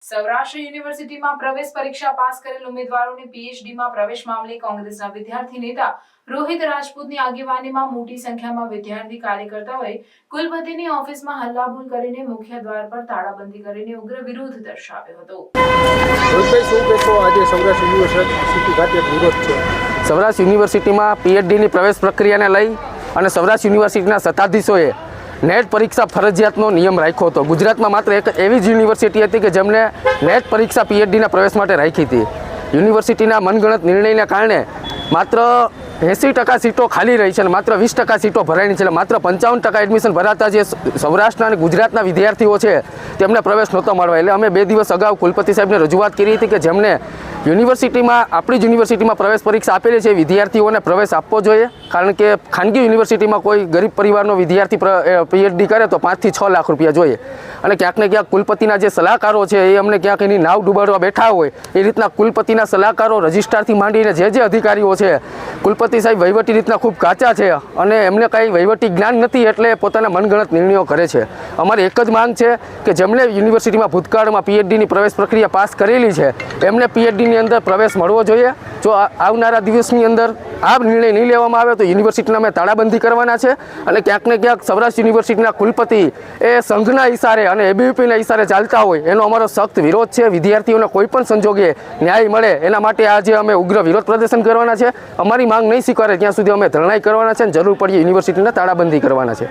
સૌરાષ્ટ્ર યુનિવર્સિટીમાં પ્રવેશ પરીક્ષા પાસ કરેલ ઉમેદવારોને પીએચડીમાં પ્રવેશ મામલે કોંગ્રેસના વિદ્યાર્થી નેતા રોહિત રાજપૂતની આગેવાનીમાં મોટી સંખ્યામાં વિદ્યાર્થી કાર્યકર્તાઓએ કુલપતિની ઓફિસમાં હલ્લાબોલ કરીને મુખ્ય દ્વાર પર તાળાબંધી કરીને ઉગ્ર વિરોધ દર્શાવ્યો હતો। સૌરાષ્ટ્ર યુનિવર્સિટીમાં પીએચડીની પ્રવેશ પ્રક્રિયાને લઈ અને સૌરાષ્ટ્ર યુનિવર્સિટીના સત્તાધીશોએ નેટ પરીક્ષા ફરજિયાતનો નિયમ રાખ્યો હતો। ગુજરાતમાં માત્ર એક એવી જ યુનિવર્સિટી હતી કે જેમણે નેટ પરીક્ષા પીએચડીના પ્રવેશ માટે રાખી હતી। યુનિવર્સિટીના મનગણત નિર્ણયને કારણે માત્ર 80% સીટો ખાલી રહી છે અને માત્ર 20% સીટો ભરાણી છે। માત્ર 55% એડમિશન ભરાતા જે સૌરાષ્ટ્રના અને ગુજરાતના વિદ્યાર્થીઓ છે તેમને પ્રવેશ નહોતો મળવા। એટલે અમે 2 દિવસ અગાઉ કુલપતિ સાહેબને રજૂઆત કરી હતી કે જેમને યુનિવર્સિટીમાં આપણી જ યુનિવર્સિટીમાં પ્રવેશ પરીક્ષા આપેલી છે વિદ્યાર્થીઓને પ્રવેશ આપવો જોઈએ, કારણ કે ખાનગી યુનિવર્સિટીમાં કોઈ ગરીબ પરિવારનો વિદ્યાર્થી પીએચડી કરે તો 5 થી 6 લાખ રૂપિયા જોઈએ। અને ક્યાંક ને ક્યાંક કુલપતિના જે સલાહકારો છે એ અમને ક્યાંક એની નાવ ડૂબાડવા બેઠા હોય એ રીતના કુલપતિના સલાહકારો રજિસ્ટ્રારથી માંડીને જે અધિકારીઓ છે કુલપતિ સાહેબ વહીવટી રીતના ખૂબ કાચા છે અને એમને કાંઈ વહીવટી જ્ઞાન નથી એટલે પોતાના મનગણત નિર્ણયો કરે છે। અમારી એક જ માંગ છે કે જેમણે યુનિવર્સિટીમાં ભૂતકાળમાં પીએચડીની પ્રવેશ પ્રક્રિયા પાસ કરેલી છે એમને પીએચડીની અંદર પ્રવેશ મળવો જોઈએ। જો આવનારા દિવસની અંદર આ નિર્ણય નહીં લેવામાં આવે તો યુનિવર્સિટીના અમે તાળાબંધી કરવાના છે અને ક્યાંક ને ક્યાંક સૌરાષ્ટ્ર યુનિવર્સિટીના કુલપતિ એ સંઘના ઇશારે અને એબીવીપીના ઇશારે ચાલતા હોય એનો અમારો સખ્ત વિરોધ છે। વિદ્યાર્થીઓને કોઈ પણ સંજોગે ન્યાય મળે એના માટે આજે અમે ઉગ્ર વિરોધ પ્રદર્શન કરવાના છે। અમારી માંગ નહીં સ્વીકારે ત્યાં સુધી અમે ધરણાઈ કરવાના છે અને જરૂર પડીએ યુનિવર્સિટીને તાળાબંધી કરવાના છે।